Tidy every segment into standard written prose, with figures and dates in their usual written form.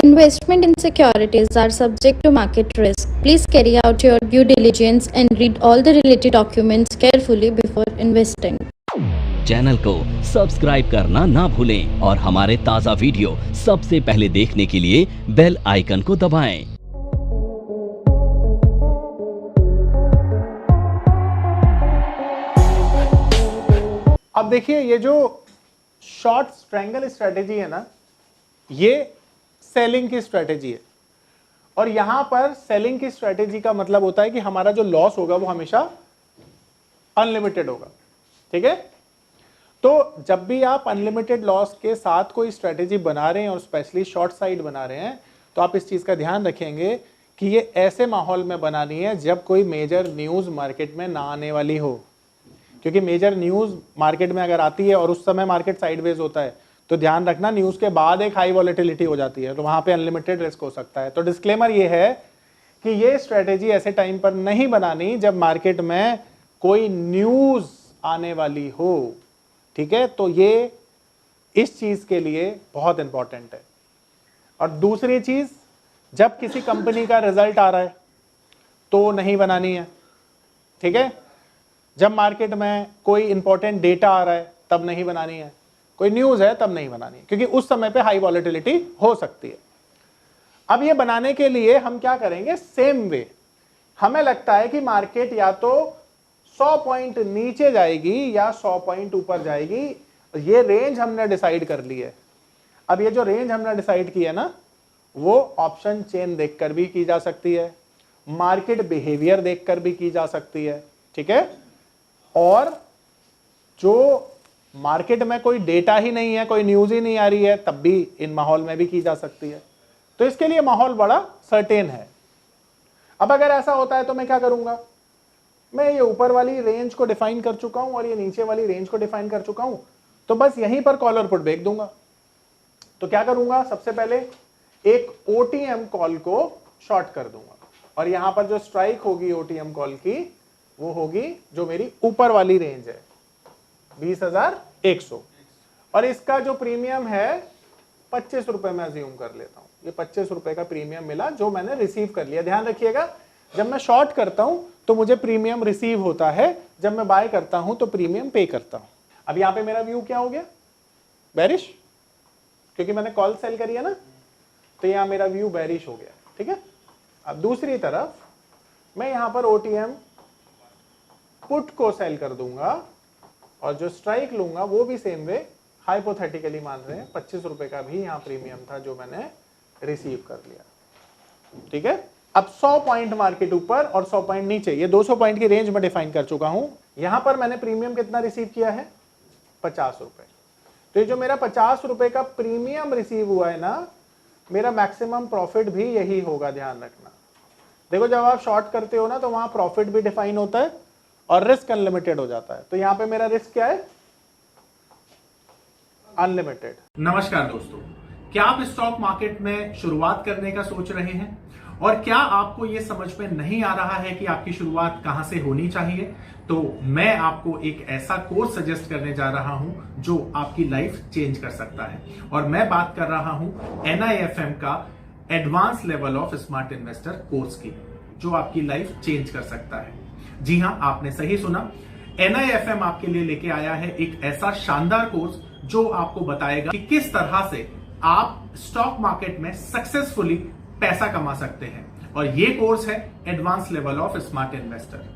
Investment in securities are subject to market risk. Please carry out your due diligence and read all the related documents carefully before investing. Channel को subscribe करना ना भूलें और हमारे ताज़ा video सबसे पहले देखने के लिए बेल आइकन को दबाएं। अब देखिए, ये जो शॉर्ट स्ट्रैंगल स्ट्रेटेजी है ना, ये सेलिंग की स्ट्रेटेजी है। और यहां पर सेलिंग की स्ट्रेटेजी का मतलब होता है कि हमारा जो लॉस होगा वो हमेशा अनलिमिटेड होगा। ठीक है, तो जब भी आप अनलिमिटेड लॉस के साथ कोई स्ट्रेटेजी बना रहे हैं और स्पेशली शॉर्ट साइड बना रहे हैं, तो आप इस चीज का ध्यान रखेंगे कि ये ऐसे माहौल में बनानी है जब कोई मेजर न्यूज मार्केट में ना आने वाली हो। क्योंकि मेजर न्यूज मार्केट में अगर आती है और उस समय मार्केट साइडवेज होता है, तो ध्यान रखना न्यूज के बाद एक हाई वॉलेटिलिटी हो जाती है, तो वहां पे अनलिमिटेड रिस्क हो सकता है। तो डिस्क्लेमर ये है कि ये स्ट्रेटेजी ऐसे टाइम पर नहीं बनानी जब मार्केट में कोई न्यूज आने वाली हो। ठीक है, तो ये इस चीज के लिए बहुत इंपॉर्टेंट है। और दूसरी चीज, जब किसी कंपनी का रिजल्ट आ रहा है तो नहीं बनानी है। ठीक है, जब मार्केट में कोई इंपॉर्टेंट डेटा आ रहा है तब नहीं बनानी है, कोई न्यूज है तब नहीं बनानी है, क्योंकि उस समय पे हाई वॉलेटिलिटी हो सकती है। अब ये बनाने के लिए हम क्या करेंगे, सेम वे। हमें लगता है कि मार्केट या तो 100 पॉइंट नीचे जाएगी या 100 पॉइंट ऊपर जाएगी। ये रेंज हमने डिसाइड कर ली है। अब ये जो रेंज हमने डिसाइड की है ना, वो ऑप्शन चेन देखकर भी की जा सकती है, मार्केट बिहेवियर देखकर भी की जा सकती है। ठीक है, और जो मार्केट में कोई डेटा ही नहीं है, कोई न्यूज ही नहीं आ रही है, तब भी इन माहौल में भी की जा सकती है। तो इसके लिए माहौल बड़ा सर्टेन है। अब अगर ऐसा होता है तो मैं क्या करूंगा, मैं ये ऊपर वाली रेंज को डिफाइन कर चुका हूं और ये नीचे वाली रेंज को डिफाइन कर चुका हूं, तो बस यहीं पर कॉल और पुट बेच दूंगा। तो क्या करूंगा, सबसे पहले एक ओटीएम कॉल को शॉर्ट कर दूंगा और यहां पर जो स्ट्राइक होगी ओटीएम कॉल की, वो होगी जो मेरी ऊपर वाली रेंज है 20,100, और इसका जो प्रीमियम है 25 रुपए में अज्यूम कर लेता हूं। ये 25 रुपए का प्रीमियम मिला जो मैंने रिसीव कर लिया। ध्यान रखिएगा, जब मैं शॉर्ट करता हूं तो मुझे प्रीमियम रिसीव होता है, जब मैं बाय करता हूं तो प्रीमियम पे करता हूं। अब यहां पे मेरा व्यू क्या हो गया, बेरिश, क्योंकि मैंने कॉल सेल करी है ना, तो यहां मेरा व्यू बेरिश हो गया। ठीक है, अब दूसरी तरफ मैं यहां पर ओटीएम पुट को सेल कर दूंगा और जो स्ट्राइक लूंगा वो भी सेम वे, हाइपोथेटिकली मान रहे हैं 25 रुपए का भी यहां प्रीमियम था जो मैंने रिसीव कर लिया। ठीक है, अब 100 पॉइंट मार्केट ऊपर और 100 पॉइंट नीचे, ये 200 पॉइंट की रेंज में डिफाइन कर चुका हूं। यहां पर मैंने प्रीमियम कितना रिसीव किया है, 50 रुपए। तो ये जो मेरा 50 रुपए का प्रीमियम रिसीव हुआ है ना, मेरा मैक्सिमम प्रॉफिट भी यही होगा। ध्यान रखना, देखो जब आप शॉर्ट करते हो ना, तो वहां प्रॉफिट भी डिफाइन होता है और रिस्क अनलिमिटेड हो जाता है। तो यहां पे मेरा रिस्क क्या है, अनलिमिटेड। नमस्कार दोस्तों, क्या आप स्टॉक मार्केट में शुरुआत करने का सोच रहे हैं और क्या आपको यह समझ में नहीं आ रहा है कि आपकी शुरुआत कहां से होनी चाहिए, तो मैं आपको एक ऐसा कोर्स सजेस्ट करने जा रहा हूं जो आपकी लाइफ चेंज कर सकता है। और मैं बात कर रहा हूं NIFM का advance level of smart investor course की, जो आपकी लाइफ चेंज कर सकता है। जी हां, आपने सही सुना, NIFM आपके लिए लेके आया है एक ऐसा शानदार कोर्स जो आपको बताएगा कि किस तरह से आप स्टॉक मार्केट में सक्सेसफुली पैसा कमा सकते हैं। और ये कोर्स है advance level of smart investor.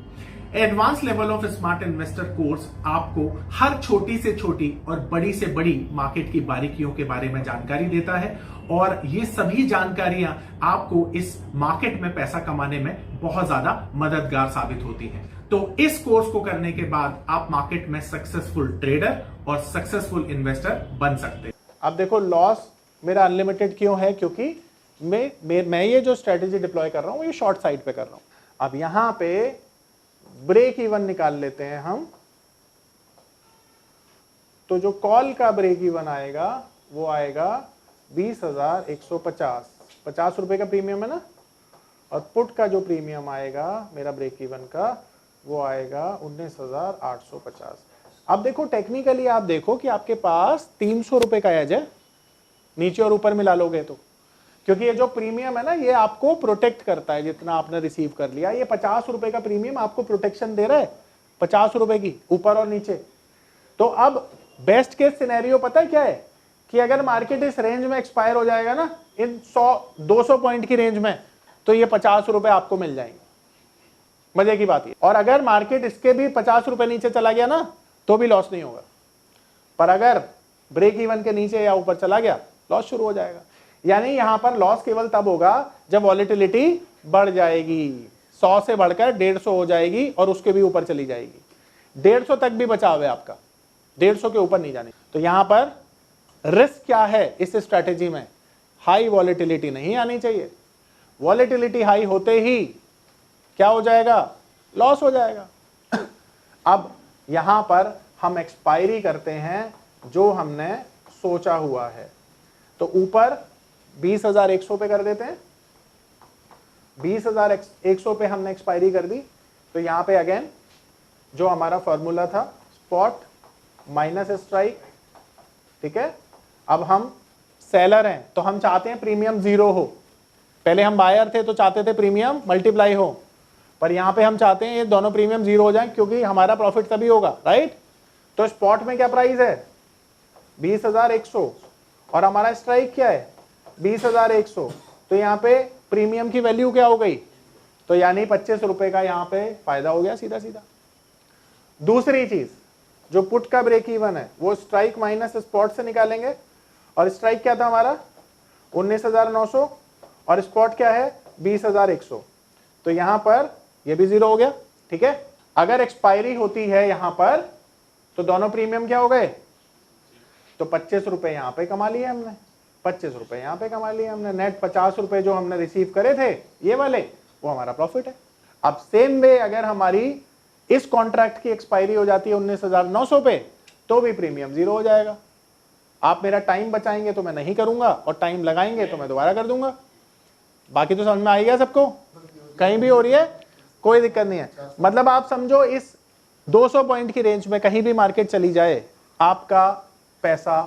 Advance level of smart investor course आपको हर छोटी से छोटी और बड़ी से बड़ी मार्केट की बारीकियों के बारे में जानकारी देता है, और ये सभी जानकारियां आपको इस मार्केट में पैसा कमाने में बहुत ज्यादा मददगार साबित होती हैं। तो इस कोर्स को करने के बाद आप मार्केट में सक्सेसफुल ट्रेडर और सक्सेसफुल इन्वेस्टर बन सकते हैं। अब देखो, लॉस मेरा अनलिमिटेड क्यों है, क्योंकि मैं ये जो स्ट्रेटेजी डिप्लॉय कर रहा हूं ये शॉर्ट साइड पे कर रहा हूं। अब यहां पे ब्रेक इवन निकाल लेते हैं हम, तो जो कॉल का ब्रेक इवन आएगा वो आएगा 20,150, 50 रुपए का प्रीमियम है ना, और पुट का जो प्रीमियम आएगा मेरा ब्रेक इवन का, वो आएगा 19,850। अब देखो, टेक्निकली आप देखो कि आपके पास 300 रुपए का एज है, नीचे और ऊपर मिला लोगे तो क्योंकि ये जो प्रीमियम है ना, ये आपको प्रोटेक्ट करता है। जितना आपने रिसीव कर लिया, ये 50 रुपए का प्रीमियम आपको प्रोटेक्शन दे रहा है, 50 रुपए की ऊपर और नीचे। तो अब बेस्ट केस सिनेरियो पता है क्या है, कि अगर मार्केट इस रेंज में एक्सपायर हो जाएगा ना, इन 100-200 पॉइंट की रेंज में, तो ये 50 रुपए आपको मिल जाएंगे। मजे की बात है। और अगर मार्केट इसके भी 50 रुपए नीचे चला गया ना, तो भी लॉस नहीं होगा। पर अगर ब्रेक इवन के नीचे या ऊपर चला गया, लॉस शुरू हो जाएगा। यानी यहां पर लॉस केवल तब होगा जब वॉलेटिलिटी बढ़ जाएगी, 100 से बढ़कर 150 हो जाएगी और उसके भी ऊपर चली जाएगी। 150 तक भी बचाव है आपका, 150 के ऊपर नहीं जाने। तो यहां पर रिस्क क्या है इस स्ट्रैटेजी में, हाई वॉलेटिलिटी नहीं आनी चाहिए। वॉलेटिलिटी हाई होते ही क्या हो जाएगा, लॉस हो जाएगा। अब यहां पर हम एक्सपायरी करते हैं जो हमने सोचा हुआ है, तो ऊपर 20,100 पे कर देते हैं। 20,100 पे हमने एक्सपायरी कर दी। तो यहां पे अगेन जो हमारा फॉर्मूला था, स्पॉट माइनस स्ट्राइक, ठीक है। अब हम सेलर हैं तो हम चाहते हैं प्रीमियम 0 हो। पहले हम बायर थे तो चाहते थे प्रीमियम मल्टीप्लाई हो, पर यहां पे हम चाहते हैं ये दोनों प्रीमियम 0 हो जाएं, क्योंकि हमारा प्रॉफिट तभी होगा, राइट। तो स्पॉट में क्या प्राइस है, 20,100, और हमारा स्ट्राइक क्या है, 20,100। तो यहाँ पे प्रीमियम की वैल्यू क्या हो गई, तो यानी 25 रुपए का यहाँ पे फायदा हो गया सीधा सीधा। दूसरी चीज, जो पुट का ब्रेक इवन है वो स्ट्राइक माइनस स्पॉट से निकालेंगे। और स्ट्राइक क्या था हमारा, 19,900, और स्पॉट क्या है, 20,100। तो यहां पर ये भी 0 हो गया, ठीक है। अगर एक्सपायरी होती है यहां पर, तो दोनों प्रीमियम क्या हो गए, तो 25 रुपए यहां पे कमा लिए हमने, 25 रुपए यहां पे कमा लिए हमने। नेट 50 रुपए जो हमने रिसीव करे थे ये वाले, वो हमारा प्रॉफिट है। अब सेम वे अगर हमारी इस कॉन्ट्रैक्ट की एक्सपायरी हो जाती है 19,900 पे, तो भी प्रीमियम 0 हो जाएगा। आप मेरा टाइम बचाएंगे तो मैं नहीं करूंगा, और टाइम लगाएंगे तो मैं दोबारा कर दूंगा। बाकी तो समझ में आ गया सबको, कहीं भी हो रही है कोई दिक्कत नहीं है। मतलब आप समझो इस 200 पॉइंट की रेंज में कहीं भी मार्केट चली जाए, आपका पैसा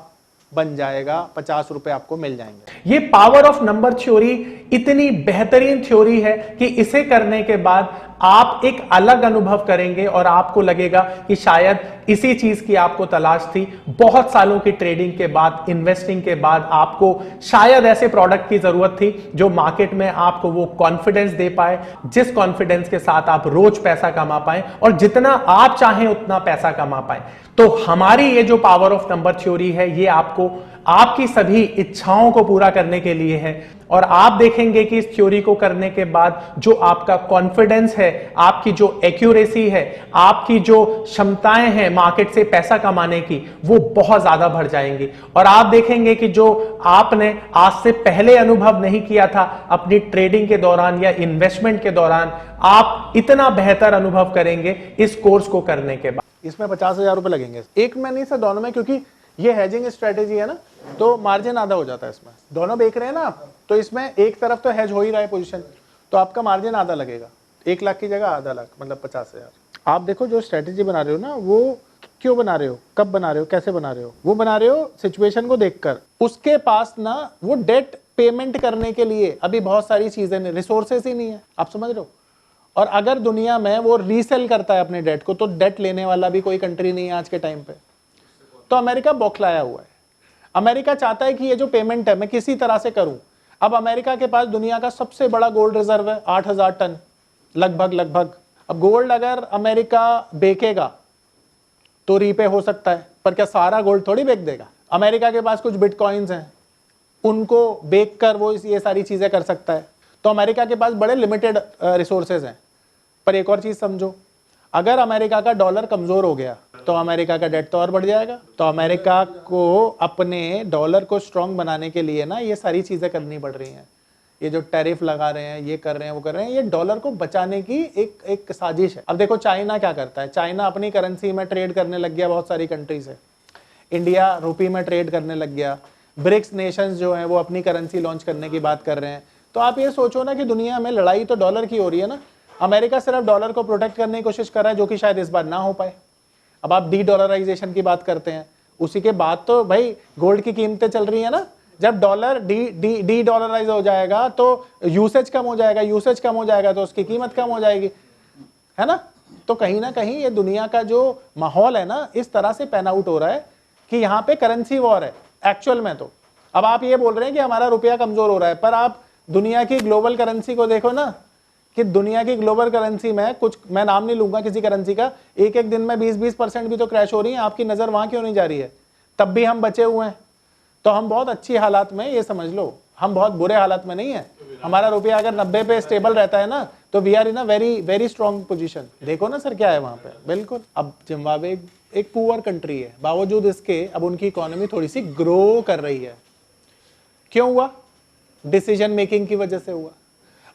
बन जाएगा, 50 रुपए आपको मिल जाएंगे। ये पावर ऑफ नंबर थ्योरी इतनी बेहतरीन थ्योरी है कि इसे करने के बाद आप एक अलग अनुभव करेंगे और आपको लगेगा कि शायद इसी चीज की आपको तलाश थी। बहुत सालों की ट्रेडिंग के बाद, इन्वेस्टिंग के बाद आपको शायद ऐसे प्रोडक्ट की जरूरत थी जो मार्केट में आपको वो कॉन्फिडेंस दे पाए, जिस कॉन्फिडेंस के साथ आप रोज पैसा कमा पाए और जितना आप चाहें उतना पैसा कमा पाए। तो हमारी ये जो पावर ऑफ नंबर थ्योरी है, ये आपको आपकी सभी इच्छाओं को पूरा करने के लिए है। और आप देखेंगे कि इस थ्योरी को करने के बाद जो आपका कॉन्फिडेंस है, आपकी जो एक्यूरेसी है, आपकी जो क्षमताएं हैं मार्केट से पैसा कमाने की, वो बहुत ज्यादा बढ़ जाएंगी। और आप देखेंगे कि जो आपने आज से पहले अनुभव नहीं किया था अपनी ट्रेडिंग के दौरान या इन्वेस्टमेंट के दौरान, आप इतना बेहतर अनुभव करेंगे इस कोर्स को करने के बाद। इसमें 50,000 रुपए लगेंगे, एक में नहीं सर, दोनों में, क्योंकि ये हेजिंग स्ट्रेटेजी है ना, तो मार्जिन आधा हो जाता है इसमें। दोनों बेच रहे हैं ना आप, तो इसमें एक तरफ तो हेज हो ही रहा है पोजीशन, तो आपका मार्जिन आधा लगेगा। 1 लाख की जगह आधा लाख, मतलब 50,000। आप देखो जो स्ट्रेटेजी बना रहे हो ना, वो क्यों बना रहे हो, कब बना रहे हो, कैसे बना रहे हो, वो बना रहे हो सिचुएशन को देखकर। उसके पास ना वो डेट पेमेंट करने के लिए अभी बहुत सारी चीजें नहीं, रिसोर्सेस ही नहीं है, आप समझ रहे हो। और अगर दुनिया में वो रीसेल करता है अपने डेट को, तो डेट लेने वाला भी कोई कंट्री नहीं है आज के टाइम पे। तो अमेरिका बौखलाया हुआ है। अमेरिका चाहता है कि ये जो पेमेंट है मैं किसी तरह से करूं। अब अमेरिका के पास दुनिया का सबसे बड़ा गोल्ड रिजर्व है, 8,000 टन लगभग। अब गोल्ड अगर अमेरिका बेचेगा तो रीपे हो सकता है, पर क्या सारा गोल्ड थोड़ी बेच देगा। अमेरिका के पास कुछ बिटकॉइंस हैं, उनको बेचकर वो ये सारी चीजें कर सकता है। तो अमेरिका के पास बड़े लिमिटेड रिसोर्सेज हैं। पर एक और चीज समझो, अगर अमेरिका का डॉलर कमजोर हो गया तो अमेरिका का डेट तो और बढ़ जाएगा। तो अमेरिका को अपने डॉलर को स्ट्रांग बनाने के लिए ना ये सारी चीजें करनी पड़ रही हैं। ये जो टैरिफ लगा रहे हैं, ये कर रहे हैं, वो कर रहे हैं, ये डॉलर को बचाने की एक साजिश है। अब देखो चाइना क्या करता है, चाइना अपनी करेंसी में ट्रेड करने लग गया बहुत सारी कंट्री से। इंडिया रुपी में ट्रेड करने लग गया। ब्रिक्स नेशंस जो हैं वो अपनी करेंसी लॉन्च करने की बात कर रहे हैं। तो आप ये सोचो ना कि दुनिया में लड़ाई तो डॉलर की हो रही है ना। अमेरिका सिर्फ डॉलर को प्रोटेक्ट करने की कोशिश कर रहा है, जो कि शायद इस बार ना हो पाए। अब आप डी डॉलराइजेशन की बात करते हैं, उसी के बाद तो भाई गोल्ड की कीमतें चल रही है ना, जब डॉलर डी डॉलराइज हो जाएगा तो यूसेज कम हो जाएगा, यूसेज कम हो जाएगा तो उसकी कीमत कम हो जाएगी, है ना। तो कहीं ना कहीं ये दुनिया का जो माहौल है ना, इस तरह से पैन आउट हो रहा है कि यहाँ पे करेंसी वॉर है एक्चुअल में। तो अब आप ये बोल रहे हैं कि हमारा रुपया कमजोर हो रहा है, पर आप दुनिया की ग्लोबल करेंसी को देखो ना, कि दुनिया की ग्लोबल करेंसी में कुछ, मैं नाम नहीं लूंगा किसी करेंसी का, एक एक दिन में 20% भी तो क्रैश हो रही है। आपकी नजर वहां क्यों नहीं जा रही है? तब भी हम बचे हुए हैं। तो हम बहुत अच्छी हालात में, ये समझ लो हम बहुत बुरे हालात में नहीं है। हमारा रुपया अगर 90 पे स्टेबल रहता है ना, तो we are in a very very strong position. देखो ना सर क्या है वहां पे, बिल्कुल। अब जिम्बाब्वे एक पुअर कंट्री है, बावजूद इसके अब उनकी इकोनॉमी थोड़ी सी ग्रो कर रही है। क्यों हुआ? डिसीजन मेकिंग की वजह से हुआ।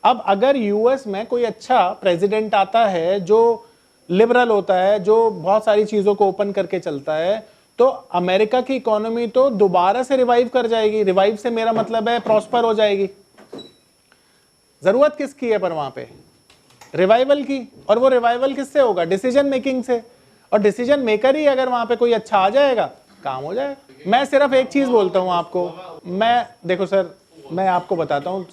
अब अगर यूएस में कोई अच्छा प्रेसिडेंट आता है जो लिबरल होता है, जो बहुत सारी चीजों को ओपन करके चलता है, तो अमेरिका की इकोनॉमी तो दोबारा से रिवाइव कर जाएगी। रिवाइव से मेरा मतलब है प्रॉस्पर हो जाएगी। जरूरत किसकी है पर वहां पे? रिवाइवल की। और वो रिवाइवल किससे होगा? डिसीजन मेकिंग से। और डिसीजन मेकर ही अगर वहां पे कोई अच्छा आ जाएगा, काम हो जाएगा। मैं सिर्फ एक चीज बोलता हूं आपको, मैं देखो सर, मैं आपको बताता हूं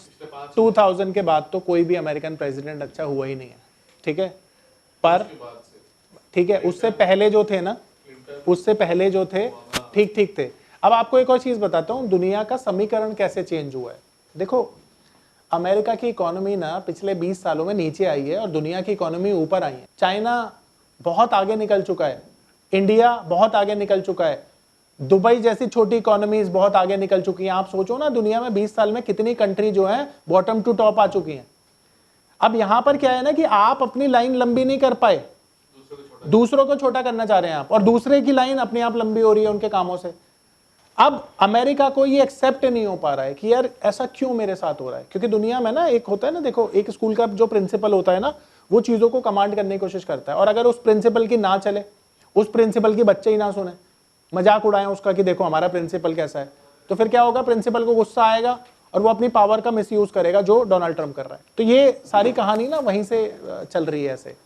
2000 के बाद तो कोई भी अमेरिकन प्रेसिडेंट अच्छा हुआ ही नहीं है, ठीक है। पर ठीक है, उससे पहले जो थे ना, उससे पहले जो थे ठीक ठीक थे। अब आपको एक और चीज बताता हूं, दुनिया का समीकरण कैसे चेंज हुआ है। देखो अमेरिका की इकोनॉमी ना पिछले 20 सालों में नीचे आई है और दुनिया की इकोनॉमी ऊपर आई है। चाइना बहुत आगे निकल चुका है, इंडिया बहुत आगे निकल चुका है, दुबई जैसी छोटी इकोनॉमीज बहुत आगे निकल चुकी हैं। आप सोचो ना, दुनिया में 20 साल में कितनी कंट्री जो है बॉटम टू टॉप आ चुकी हैं। अब यहां पर क्या है ना कि आप अपनी लाइन लंबी नहीं कर पाए, दूसरों को छोटा करना चाह रहे हैं आप, और दूसरे की लाइन अपने आप लंबी हो रही है उनके कामों से। अब अमेरिका को ये एक्सेप्ट नहीं हो पा रहा है कि यार ऐसा क्यों मेरे साथ हो रहा है। क्योंकि दुनिया में ना एक होता है ना, देखो एक स्कूल का जो प्रिंसिपल होता है ना, वो चीजों को कमांड करने की कोशिश करता है, और अगर उस प्रिंसिपल की ना चले, उस प्रिंसिपल की बच्चे ही ना सुने, मजाक उड़ाएं उसका कि देखो हमारा प्रिंसिपल कैसा है, तो फिर क्या होगा? प्रिंसिपल को गुस्सा आएगा और वो अपनी पावर का मिसयूज करेगा, जो डोनाल्ड ट्रंप कर रहा है। तो ये सारी कहानी ना वहीं से चल रही है ऐसे।